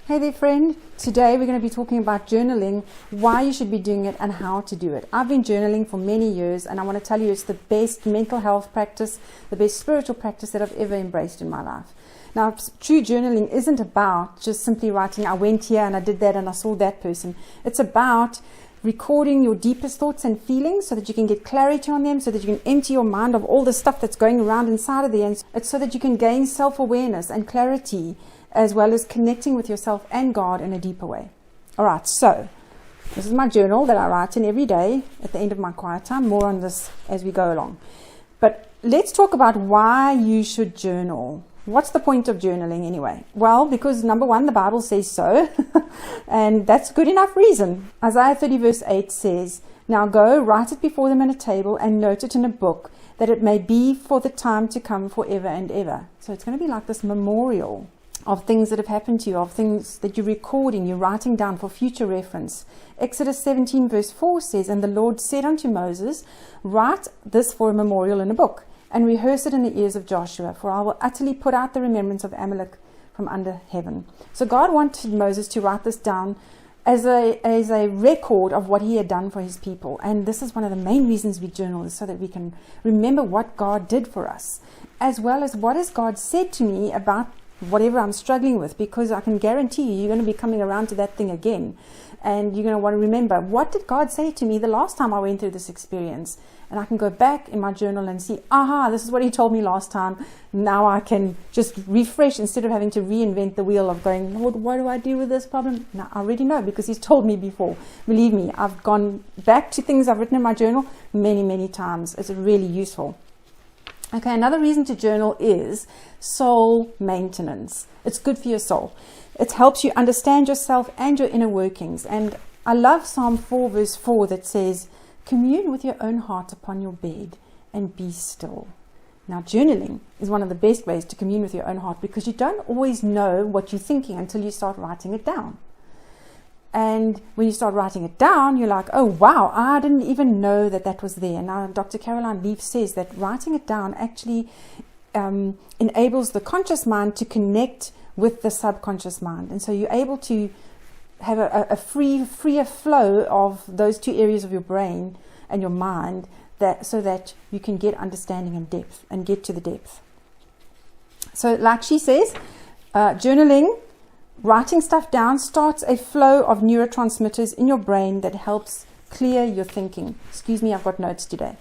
Hey there friend, today we're going to be talking about journaling, why you should be doing it and how to do it. I've been journaling for many years and I want to tell you it's the best mental health practice, the best spiritual practice that I've ever embraced in my life. Now, true journaling isn't about just simply writing, I went here and I did that and I saw that person. It's about recording your deepest thoughts and feelings so that you can get clarity on them, so that you can empty your mind of all the stuff that's going around inside of there. It's so that you can gain self-awareness and clarity, as well as connecting with yourself and God in a deeper way. All right, so this is my journal that I write in every day at the end of my quiet time. More on this as we go along. But let's talk about why you should journal. What's the point of journaling anyway? Well, because number one, the Bible says so, and that's good enough reason. Isaiah 30 verse 8 says, "Now go, write it before them in a table and note it in a book, that it may be for the time to come forever and ever." So it's going to be like this memorial of things that have happened to you, of things that you're recording, you're writing down for future reference. Exodus 17 verse 4 says, "And the Lord said unto Moses, write this for a memorial in a book, and rehearse it in the ears of Joshua, for I will utterly put out the remembrance of Amalek from under heaven." So God wanted Moses to write this down as a record of what he had done for his people. And this is one of the main reasons we journal, is so that we can remember what God did for us, as well as what has God said to me about whatever I'm struggling with, because I can guarantee you, you're going to be coming around to that thing again. And you're going to want to remember, what did God say to me the last time I went through this experience? And I can go back in my journal and see, aha, this is what he told me last time. Now I can just refresh instead of having to reinvent the wheel of going, Lord, what do I do with this problem? Now I already know, because he's told me before. Believe me, I've gone back to things I've written in my journal many, many times. It's really useful. Okay, another reason to journal is soul maintenance. It's good for your soul. It helps you understand yourself and your inner workings. And I love Psalm 4 verse 4 that says, "Commune with your own heart upon your bed and be still." Now, journaling is one of the best ways to commune with your own heart, because you don't always know what you're thinking until you start writing it down. And when you start writing it down, you're like, oh, wow, I didn't even know that that was there. Now, Dr. Caroline Leaf says that writing it down actually enables the conscious mind to connect with the subconscious mind. And so you're able to have a freer flow of those two areas of your brain and your mind, so that you can get understanding and depth and get to the depth. So like she says, journaling, writing stuff down, starts a flow of neurotransmitters in your brain that helps clear your thinking. Excuse me, I've got notes today.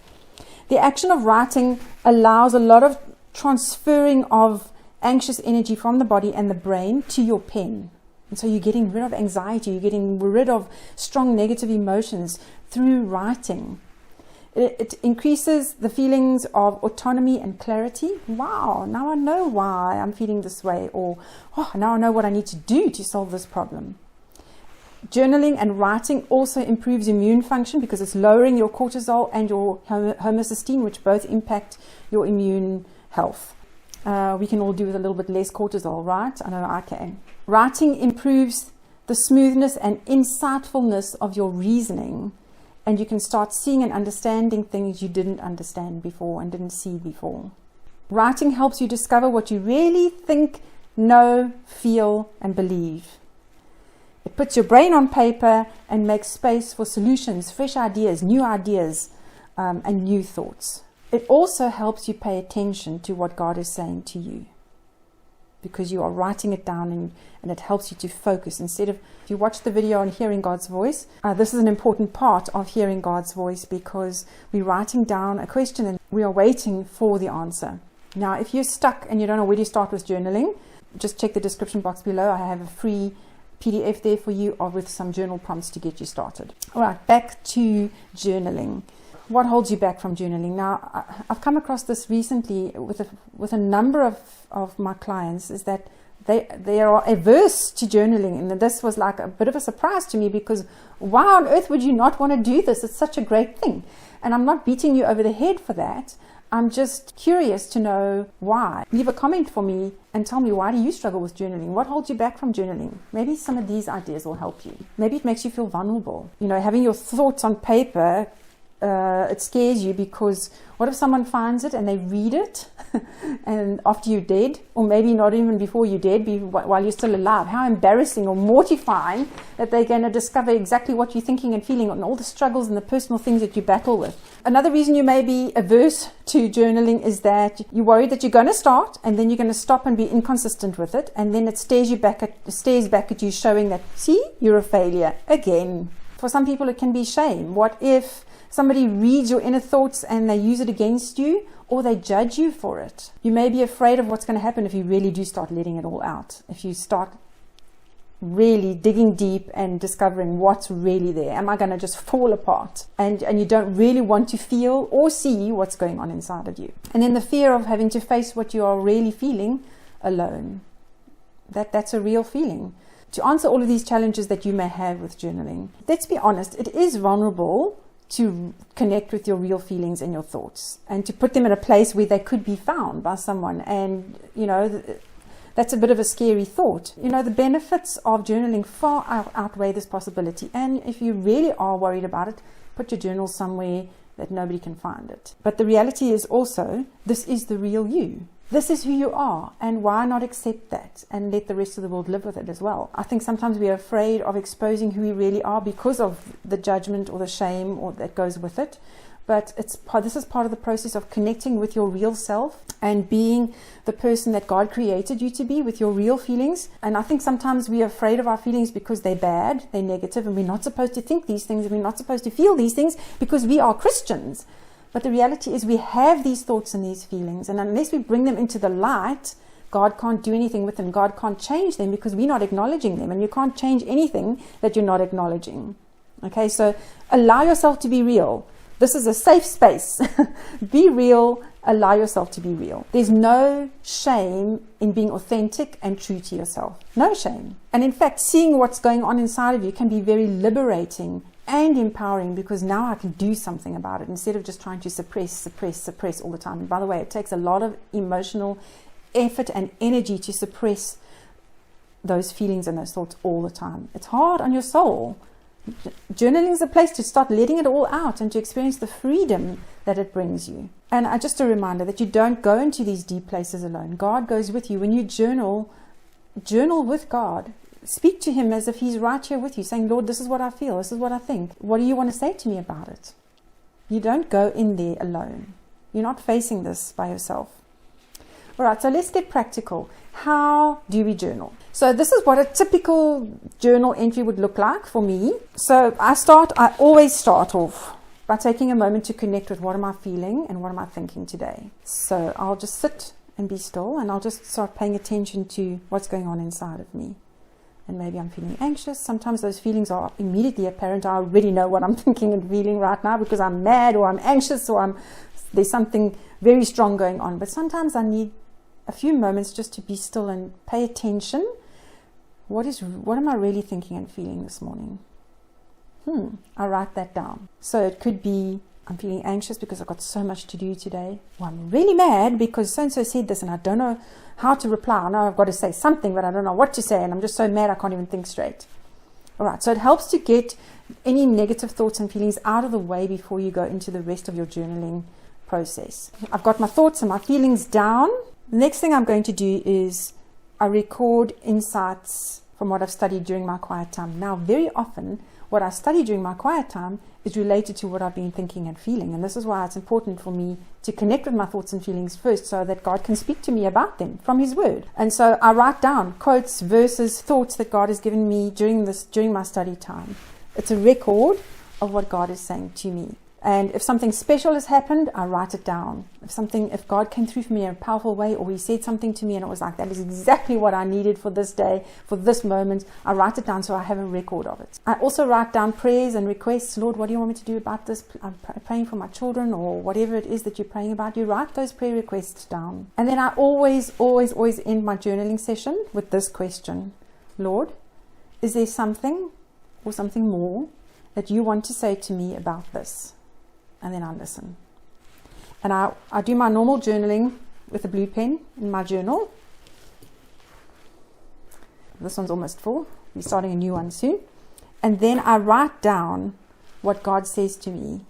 The action of writing allows a lot of transferring of anxious energy from the body and the brain to your pen. And so you're getting rid of anxiety, you're getting rid of strong negative emotions through writing. It increases the feelings of autonomy and clarity. Wow, now I know why I'm feeling this way, or oh, now I know what I need to do to solve this problem. Journaling and writing also improves immune function, because it's lowering your cortisol and your homocysteine, which both impact your immune health. We can all do with a little bit less cortisol, right? I know I can. Writing improves the smoothness and insightfulness of your reasoning, and you can start seeing and understanding things you didn't understand before and didn't see before. Writing helps you discover what you really think, know, feel, and believe. It puts your brain on paper and makes space for solutions, fresh ideas, and new thoughts. It also helps you pay attention to what God is saying to you, because you are writing it down, and it helps you to focus. Instead of, if you watch the video on hearing God's voice, this is an important part of hearing God's voice, because we're writing down a question and we are waiting for the answer. Now, if you're stuck and you don't know where to start with journaling, just check the description box below. I have a free PDF there for you, or with some journal prompts to get you started. All right, back to journaling. What holds you back from journaling? Now, I've come across this recently with a number of my clients, is that they are averse to journaling. And this was like a bit of a surprise to me, because why on earth would you not want to do this? It's such a great thing. And I'm not beating you over the head for that. I'm just curious to know why. Leave a comment for me and tell me, why do you struggle with journaling? What holds you back from journaling? Maybe some of these ideas will help you. Maybe it makes you feel vulnerable. You know, having your thoughts on paper it scares you, because what if someone finds it and they read it and after you're dead, or maybe not even before you're dead, while you're still alive? How embarrassing or mortifying that they're going to discover exactly what you're thinking and feeling and all the struggles and the personal things that you battle with. Another reason you may be averse to journaling is that you're worried that you're going to start and then you're going to stop and be inconsistent with it, and then it stares back at you, showing that, see, you're a failure again. For some people it can be shame. What if somebody reads your inner thoughts and they use it against you, or they judge you for it? You may be afraid of what's going to happen if you really do start letting it all out. If you start really digging deep and discovering what's really there. Am I going to just fall apart? And you don't really want to feel or see what's going on inside of you. And then the fear of having to face what you are really feeling alone. That's a real feeling. To answer all of these challenges that you may have with journaling, let's be honest, it is vulnerable to connect with your real feelings and your thoughts, and to put them in a place where they could be found by someone. And, that's a bit of a scary thought. The benefits of journaling far outweigh this possibility. And if you really are worried about it, put your journal somewhere that nobody can find it. But the reality is also, this is the real you. This is who you are, and why not accept that and let the rest of the world live with it as well? I think sometimes we are afraid of exposing who we really are because of the judgment or the shame or that goes with it. But this is part of the process of connecting with your real self and being the person that God created you to be, with your real feelings. And I think sometimes we are afraid of our feelings because they're bad, they're negative, and we're not supposed to think these things, and we're not supposed to feel these things because we are Christians. But the reality is we have these thoughts and these feelings, and unless we bring them into the light, God can't do anything with them. God can't change them because we're not acknowledging them, and you can't change anything that you're not acknowledging. Okay, so allow yourself to be real. This is a safe space. Be real. Allow yourself to be real. There's no shame in being authentic and true to yourself. No shame. And in fact, seeing what's going on inside of you can be very liberating and empowering, because now I can do something about it instead of just trying to suppress all the time. And by the way, it takes a lot of emotional effort and energy to suppress those feelings and those thoughts all the time. It's hard on your soul. Journaling is a place to start letting it all out and to experience the freedom that it brings you. And just a reminder that you don't go into these deep places alone. God goes with you. When you journal with God. Speak to Him as if He's right here with you, saying, Lord, this is what I feel, this is what I think. What do you want to say to me about it? You don't go in there alone. You're not facing this by yourself. All right, so let's get practical. How do we journal? So this is what a typical journal entry would look like for me. So I always start off by taking a moment to connect with what am I feeling and what am I thinking today. So I'll just sit and be still, and I'll just start paying attention to what's going on inside of me. And maybe I'm feeling anxious. Sometimes those feelings are immediately apparent. I already know what I'm thinking and feeling right now because I'm mad or I'm anxious or there's something very strong going on. But sometimes I need a few moments just to be still and pay attention. What am I really thinking and feeling this morning? I write that down. So it could be, I'm feeling anxious because I've got so much to do today. Or I'm really mad because so-and-so said this and I don't know how to reply. I know I've got to say something, but I don't know what to say, and I'm just so mad I can't even think straight. All right, so it helps to get any negative thoughts and feelings out of the way before you go into the rest of your journaling process. I've got my thoughts and my feelings down. The next thing I'm going to do is I record insights from what I've studied during my quiet time. Now, very often, what I study during my quiet time is related to what I've been thinking and feeling. And this is why it's important for me to connect with my thoughts and feelings first, so that God can speak to me about them from His Word. And so I write down quotes, verses, thoughts that God has given me during my study time. It's a record of what God is saying to me. And if something special has happened, I write it down. If God came through for me in a powerful way, or He said something to me and it was like, that is exactly what I needed for this day, for this moment, I write it down so I have a record of it. I also write down prayers and requests. Lord, what do you want me to do about this? I'm praying for my children, or whatever it is that you're praying about. You write those prayer requests down. And then I always end my journaling session with this question. Lord, is there something or something more that you want to say to me about this? And then I listen. And I do my normal journaling with a blue pen in my journal. This one's almost full. We're starting a new one soon. And then I write down what God says to me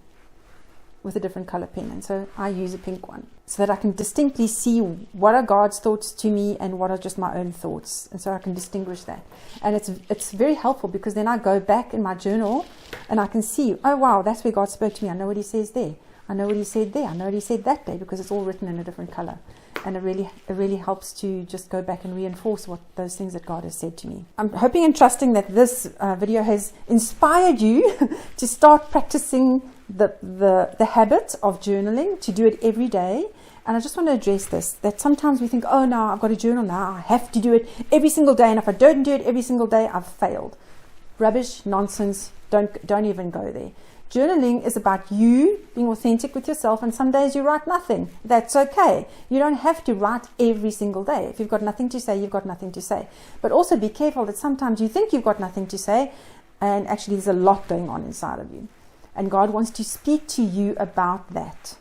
with a different color pen, and so I use a pink one so that I can distinctly see what are God's thoughts to me and what are just my own thoughts, and so I can distinguish that. And it's very helpful, because then I go back in my journal and I can see, oh wow, that's where God spoke to me. I know what he says there. I know what he said there. I know what he said that day, because it's all written in a different color. And it really helps to just go back and reinforce what those things that God has said to me. I'm hoping and trusting that this video has inspired you to start practicing the habit of journaling, to do it every day. And I just want to address this, that sometimes we think, oh no, I've got a journal now, I have to do it every single day, and if I don't do it every single day, I've failed. Rubbish, nonsense, don't even go there. Journaling is about you being authentic with yourself, and some days you write nothing. That's okay. You don't have to write every single day. If you've got nothing to say, you've got nothing to say. But also be careful that sometimes you think you've got nothing to say, and actually there's a lot going on inside of you. And God wants to speak to you about that.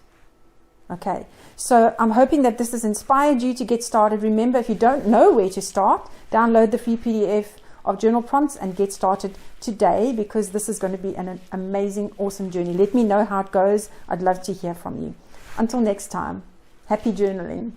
Okay, so I'm hoping that this has inspired you to get started. Remember, if you don't know where to start, download the free PDF of journal prompts and get started today, because this is going to be an amazing, awesome journey. Let me know how it goes. I'd love to hear from you. Until next time, happy journaling.